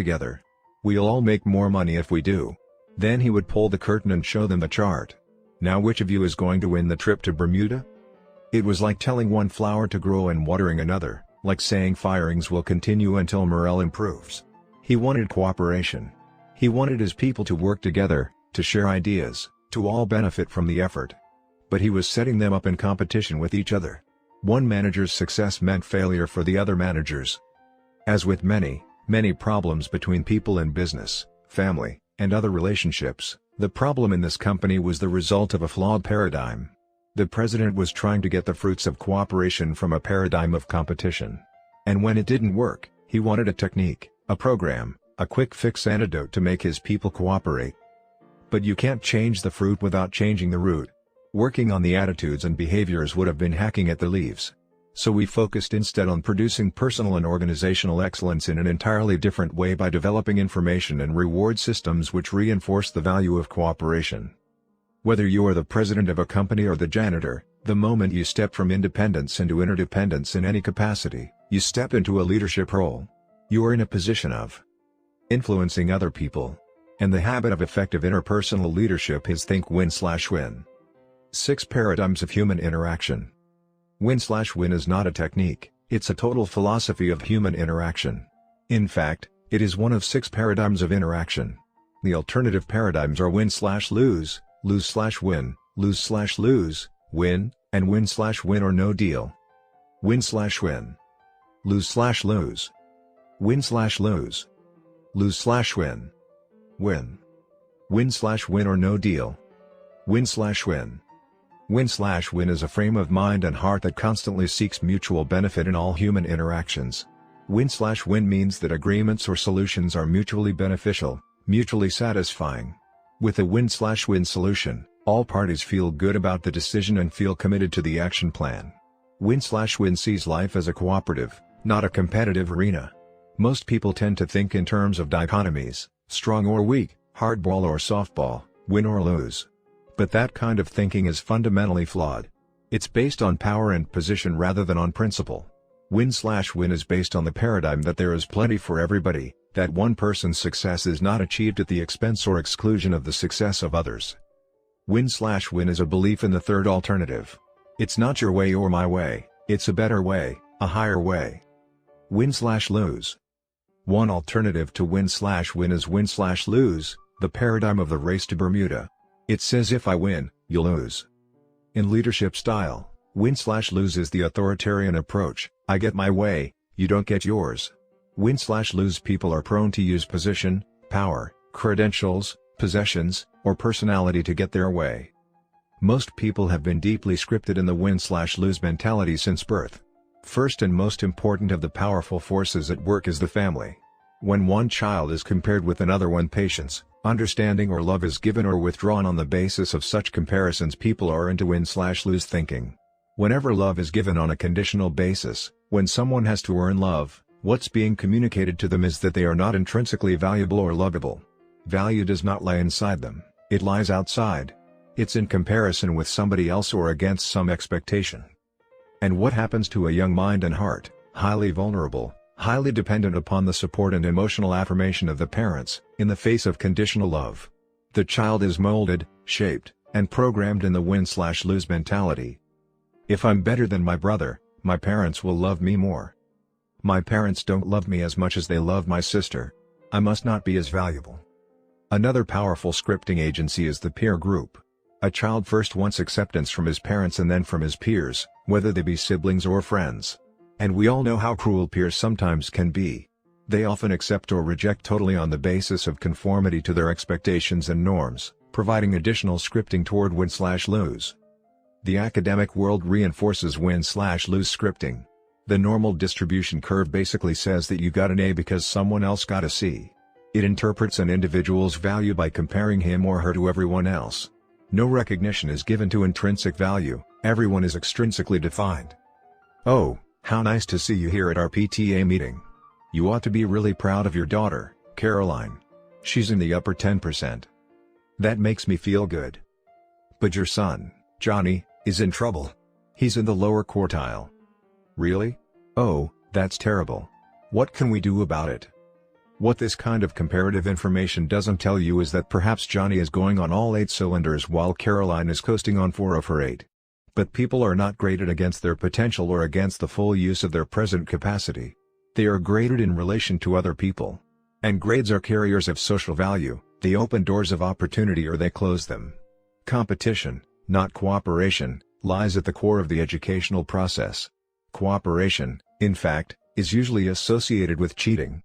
together. We'll all make more money if we do. Then he would pull the curtain and show them the chart. Now which of you is going to win the trip to Bermuda? It was like telling one flower to grow and watering another, like saying firings will continue until morale improves. He wanted cooperation. He wanted his people to work together, to share ideas, to all benefit from the effort. But he was setting them up in competition with each other. One manager's success meant failure for the other managers. As with many problems between people in business, family, and other relationships, the problem in this company was the result of a flawed paradigm. The president was trying to get the fruits of cooperation from a paradigm of competition. And when it didn't work, he wanted a technique, a program, a quick-fix antidote to make his people cooperate. But you can't change the fruit without changing the root. Working on the attitudes and behaviors would have been hacking at the leaves. So we focused instead on producing personal and organizational excellence in an entirely different way by developing information and reward systems which reinforce the value of cooperation. Whether you are the president of a company or the janitor, the moment you step from independence into interdependence in any capacity, you step into a leadership role. You are in a position of influencing other people. And the habit of effective interpersonal leadership is think win/win. 6 Paradigms of Human Interaction. Win/win is not a technique, it's a total philosophy of human interaction. In fact, it is one of 6 paradigms of interaction. The alternative paradigms are win/lose, lose/win, lose/lose, win, and win/win or no deal. Win/win. Lose/lose. Win/lose. Lose/win. Win. Win/win or no deal. Win/win. Win/win is a frame of mind and heart that constantly seeks mutual benefit in all human interactions. Win/win means that agreements or solutions are mutually beneficial, mutually satisfying. With a win/win solution, all parties feel good about the decision and feel committed to the action plan. Win/win sees life as a cooperative, not a competitive arena. Most people tend to think in terms of dichotomies, strong or weak, hardball or softball, win or lose. But that kind of thinking is fundamentally flawed. It's based on power and position rather than on principle. Win/win is based on the paradigm that there is plenty for everybody, that one person's success is not achieved at the expense or exclusion of the success of others. Win/win is a belief in the third alternative. It's not your way or my way, it's a better way, a higher way. Win/lose. One alternative to win/win is win/lose, the paradigm of the race to Bermuda. It says if I win, you lose. In leadership style, win/lose is the authoritarian approach, I get my way, you don't get yours. Win/lose people are prone to use position, power, credentials, possessions, or personality to get their way. Most people have been deeply scripted in the win/lose mentality since birth. First and most important of the powerful forces at work is the family. When one child is compared with another, when patience, understanding or love is given or withdrawn on the basis of such comparisons, people are into win/lose thinking. Whenever love is given on a conditional basis, when someone has to earn love, what's being communicated to them is that they are not intrinsically valuable or lovable. Value does not lie inside them, it lies outside. It's in comparison with somebody else or against some expectation. And what happens to a young mind and heart, highly vulnerable, highly dependent upon the support and emotional affirmation of the parents, in the face of conditional love? The child is molded, shaped, and programmed in the win/lose mentality. If I'm better than my brother, my parents will love me more. My parents don't love me as much as they love my sister. I must not be as valuable. Another powerful scripting agency is the peer group. A child first wants acceptance from his parents and then from his peers, whether they be siblings or friends. And we all know how cruel peers sometimes can be. They often accept or reject totally on the basis of conformity to their expectations and norms, providing additional scripting toward win/lose. The academic world reinforces win/lose scripting. The normal distribution curve basically says that you got an A because someone else got a C. It interprets an individual's value by comparing him or her to everyone else. No recognition is given to intrinsic value, everyone is extrinsically defined. Oh, how nice to see you here at our PTA meeting. You ought to be really proud of your daughter, Caroline. She's in the upper 10%. That makes me feel good. But your son, Johnny, is in trouble. He's in the lower quartile. Really? Oh, that's terrible. What can we do about it? What this kind of comparative information doesn't tell you is that perhaps Johnny is going on all 8 cylinders while Caroline is coasting on 4 of her 8. But people are not graded against their potential or against the full use of their present capacity. They are graded in relation to other people. And grades are carriers of social value, they open doors of opportunity or they close them. Competition, not cooperation, lies at the core of the educational process. Cooperation, in fact, is usually associated with cheating.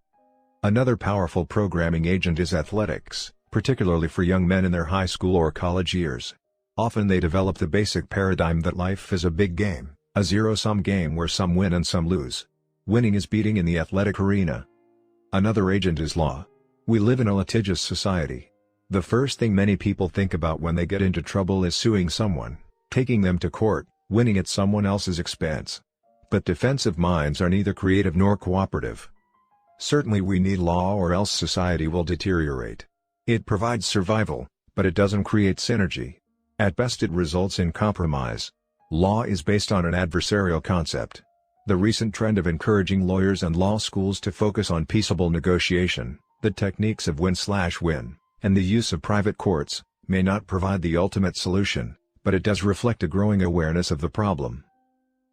Another powerful programming agent is athletics, particularly for young men in their high school or college years. Often they develop the basic paradigm that life is a big game, a zero-sum game where some win and some lose. Winning is beating in the athletic arena. Another agent is law. We live in a litigious society. The first thing many people think about when they get into trouble is suing someone, taking them to court, winning at someone else's expense. But defensive minds are neither creative nor cooperative. Certainly we need law or else society will deteriorate. It provides survival, but it doesn't create synergy. At best it results in compromise. Law is based on an adversarial concept. The recent trend of encouraging lawyers and law schools to focus on peaceable negotiation, the techniques of win-slash-win, and the use of private courts, may not provide the ultimate solution, but it does reflect a growing awareness of the problem.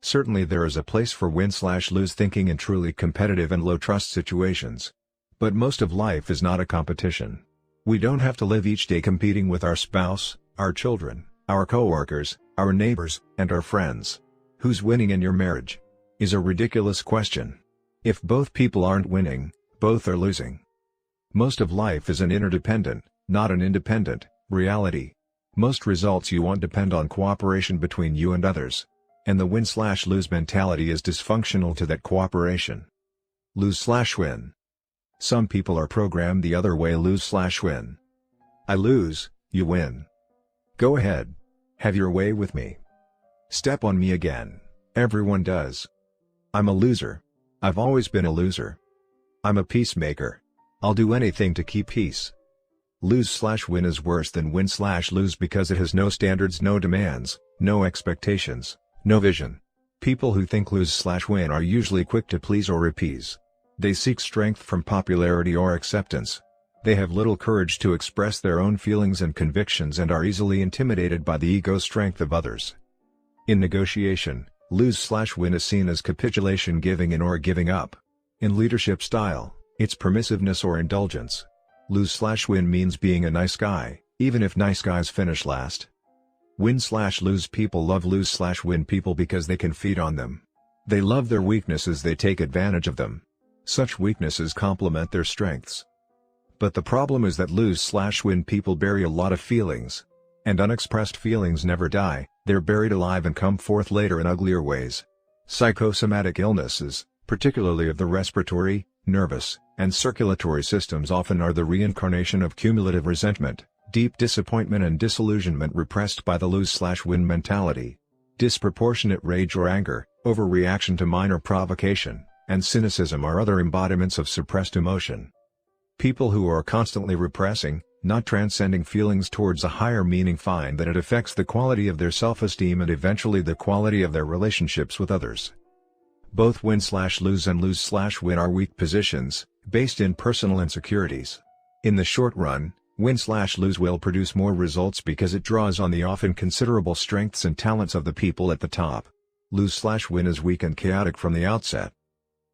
Certainly there is a place for win-slash-lose thinking in truly competitive and low-trust situations. But most of life is not a competition. We don't have to live each day competing with our spouse, our children, our coworkers, our neighbors, and our friends. Who's winning in your marriage? Is a ridiculous question. If both people aren't winning, both are losing. Most of life is an interdependent, not an independent, reality. Most results you want depend on cooperation between you and others. And the win-slash-lose mentality is dysfunctional to that cooperation. Lose-slash-win. Some people are programmed the other way, lose-slash-win. I lose, you win. Go ahead. Have your way with me. Step on me again. Everyone does. I'm a loser. I've always been a loser. I'm a peacemaker. I'll do anything to keep peace. Lose-slash-win is worse than win-slash-lose because it has no standards, no demands, no expectations, no vision. People who think lose-slash-win are usually quick to please or appease. They seek strength from popularity or acceptance. They have little courage to express their own feelings and convictions and are easily intimidated by the ego strength of others. In negotiation, lose-slash-win is seen as capitulation, giving in or giving up. In leadership style, it's permissiveness or indulgence. Lose-slash-win means being a nice guy, even if nice guys finish last. Win-slash-lose people love lose-slash-win people because they can feed on them. They love their weaknesses, they take advantage of them. Such weaknesses complement their strengths. But the problem is that lose-slash-win people bury a lot of feelings. And unexpressed feelings never die, they're buried alive and come forth later in uglier ways. Psychosomatic illnesses, particularly of the respiratory, nervous, and circulatory systems, often are the reincarnation of cumulative resentment, deep disappointment and disillusionment repressed by the lose-slash-win mentality. Disproportionate rage or anger, overreaction to minor provocation, and cynicism are other embodiments of suppressed emotion. People who are constantly repressing, not transcending feelings towards a higher meaning find that it affects the quality of their self-esteem and eventually the quality of their relationships with others. Both win-slash-lose and lose-slash-win are weak positions, based in personal insecurities. In the short run, win-slash-lose will produce more results because it draws on the often considerable strengths and talents of the people at the top. Lose-slash-win is weak and chaotic from the outset.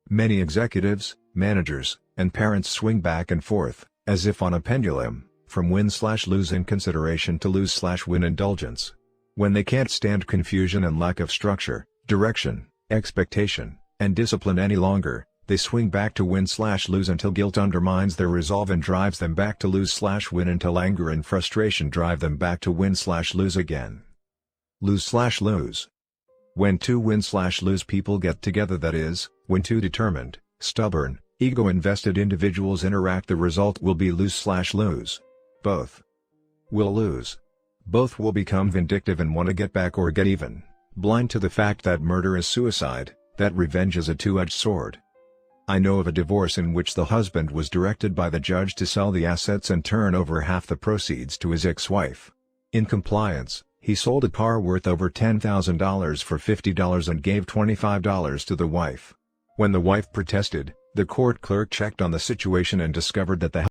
Many executives, managers, and parents swing back and forth, as if on a pendulum, from win-slash-lose inconsideration to lose-slash-win indulgence. When they can't stand confusion and lack of structure, direction, expectation, and discipline any longer, they swing back to win-slash-lose until guilt undermines their resolve and drives them back to lose-slash-win until anger and frustration drive them back to win-slash-lose again. Lose-slash-lose. When two win-slash-lose people get together, that is, when two determined, stubborn, ego-invested individuals interact, the result will be lose-slash-lose. Both will lose. Both will become vindictive and want to get back or get even, blind to the fact that murder is suicide, that revenge is a two-edged sword. I know of a divorce in which the husband was directed by the judge to sell the assets and turn over half the proceeds to his ex-wife. In compliance, he sold a car worth over $10,000 for $50 and gave $25 to the wife. When the wife protested, The court clerk checked on the situation and discovered that the